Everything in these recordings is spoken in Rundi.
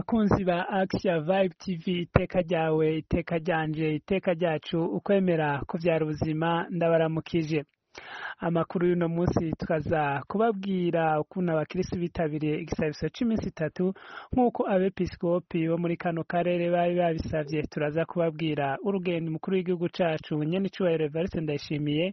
Bakunzi ba Action Vibe TV, iteka ryawe, iteka ryanje, iteka ryacu, ukwemera kuvyara ubuzima, ndabaramukije. Amakuru y'uno munsi tukaza kubabwira ukuntu abakirisi bitabiriye igisabiso c'iminsi 3 nk'uko abepiskopi bo muri kano karere bari babisavye. Turaza kubabwira urugendo mukuru w'igihugu cacu nyene icubahiro Evariste Ndayishimiye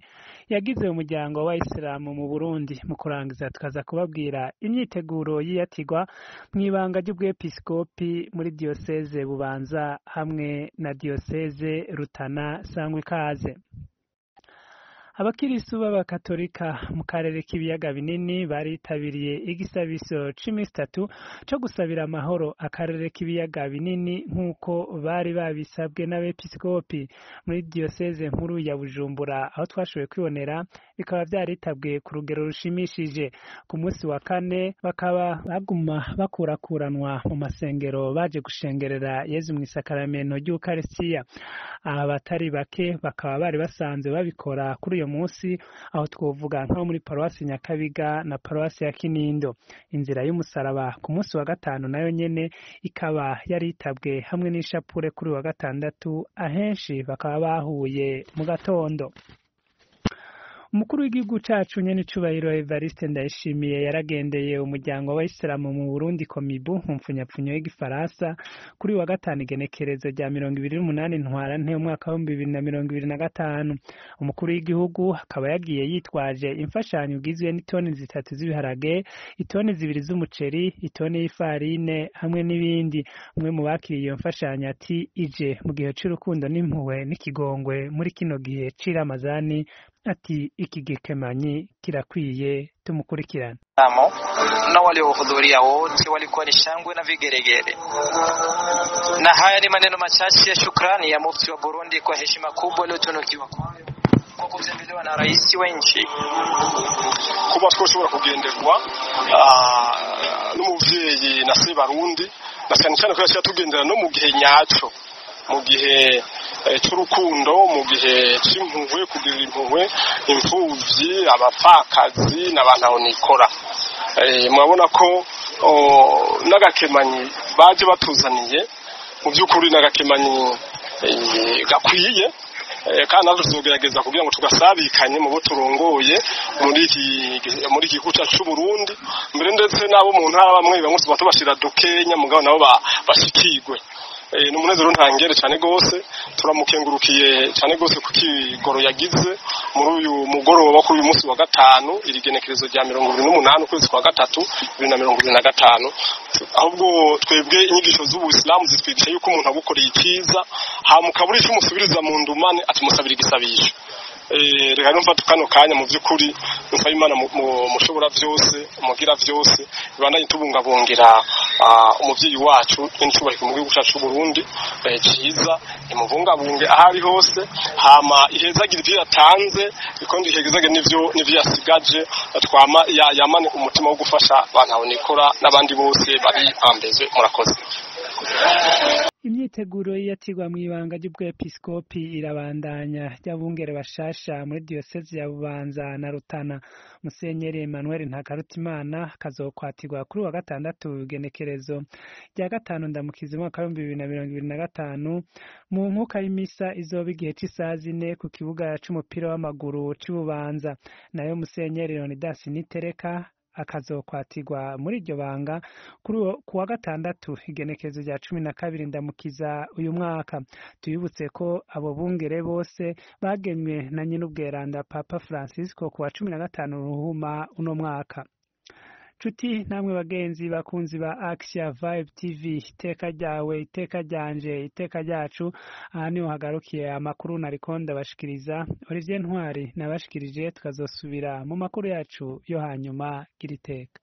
yagize umuryango w'Abayisilamu mu Burundi. Mu kurangiza tukaza kubabwira imyiteguro yiyatigwa mw'ibanga ry'ubwepiskopi muri diocese Bubanza hamwe na diocese Rutana Sangwe Ikaze. Abakirisu b'abakatolika mu karere k'ibiyaga binini baritabiriye igisabiso c'iminsi 3 co gusabira amahoro akarere k'ibiyaga binini nk'uko bari babisabwe n'abepiskopi muri diocese nkuru ya Bujumbura, aho twashoboye kwibonera bikaba vyaritabwe ku rugero rushimishije. Ku munsi wa kane bakaba baguma bakurakuranwa mu masengero baje gushengerera Yezu mw'isakaramento ry'Ukaristiya. Abatari bake bakaba bari basanzwe babikora kuri uyo munsi, aho twovuga nko muri paruwasi Nyakabiga na paruwasi ya Kinindo. Inzira y'umusaraba ku munsi wa gatanu nayo nyene ikaba yaritabwe hamwe n'ishapure kuri wa gatandatu, ahenshi bakaba bahuye mu gatondo. Umukuru w'igihugu cacu nyene icubahiro Evariste Ndayishimiye yaragendeye umuryango w'Abayisilamu mu Burundi Komibu mu mpfunyapfunyo y'igifaransa kuri wa gatanu igenekerezo rya 28 Ntwarante umwaka wa 2025. Umukuru w'igihugu akaba yagiye yitwaje imfashanyo ugizwe n'itoni 3 z'ibiharage, itoni 2 z'umuceri, itoni y'ifarine hamwe n'ibindi. Umwe mu bakiriye iyo mfashanyo ati ije mu gihe c'urukundo n'impuhwe n'ikigongwe muri kino gihe c'iramazani, ati iki gikemanyi kirakwiye, tumukurikirana. Na waliohudhuria wote walikuwa ni shangwe na vigeregere. Na haya ni maneno machache ya shukrani ya mufti wa Burundi kwa heshima kubwa iliyotunukiwa kwayo kwa kutembelewa na rais wa nchi. Kuba twoshobora kugenderwa n'umuvyeyi na se Barundi, na cyane cyane ko yatugendera no mu gihe nyaco, mu gihe c'urukundo, mu gihe c'impuhwe, kugira impuhwe impfuvyi, abapfakazi n'abantu aho nikora. Murabona ko n'agakemanyi baje batuzaniye mu by'ukuri n'agakemanyi gakwiye, kandi natwe tuzogerageza kugira ngo tugasabikanye mu bo turongoye muri iki gihugu cacu c'u Burundi, mbere ndetse n'abo mu ntara bamwe bamwe tubashira dukenya mugabo nabo bashikirwe. N'umunezero ntangere cyane gose, turamukengurukiye cyane gose ku kigoro yagize muri uyu mugoroba kuri uyu munsi wa gatanu irigenekerezo rya 28 ukwezi kwa gatatu 2025. Ahubwo twebwe inyigisho z'Ubuislamu zitwigisha yuko umuntu agukoreye ikiza hamukaburi cy'umusubiriza mu ndumane atimusabira igisabisho. Reka numfata kano kanya mu by'ukuri nsaba Imana mushobora byose, mugira byose, ibandanye tubungabungira umuvyeyi wacu n'icubahiro mu gihugu cacu Burundi ciza, imubungabunge ahari hose, hama ihezagira ivyo yatanze ikondi ihezage n'ivyo yasigaje, twama yamane umutima wo gufasha abantu aho nikora n'abandi bose bari ambeze. Murakoze. Imyiteguro yatigwa mw'ibanga ry'ubwepiskopi irabandanya ry'abungere bashasha muri diocese ya Bubanza na Rutana. Musenyeri Emmanuel Ntakarutimana kazokwatirwa kuri wa gatandatu igenekerezo rya 5 Ndamukiza umwaka wa 2025 mu nkuka y'imisa izoba igihe c'isaha 4 ku kibuga c'umupira w'amaguru c'Ububanza. Nayo Musenyeri Leonidas Nitereka akazokwatirwa muri iryo banga ku wa gatandatu igenekerezo rya 12 Ndamukiza uyu mwaka. Tuyibutse ko abo bungere bose bagenywe na nyin'ubweranda Papa Francisco ku wa 15 Ruhuma uno mwaka. Cuti namwe bagenzi bakunzi ba Action Vibe TV, iteka ryawe, iteka ryanje, iteka ryacu. Aha niho hagarukiye amakuru nariko ndabashikiriza. Olivier Ntwari nabashikirije, tukazosubira mu makuru yacu yo hanyuma. Gira iteka.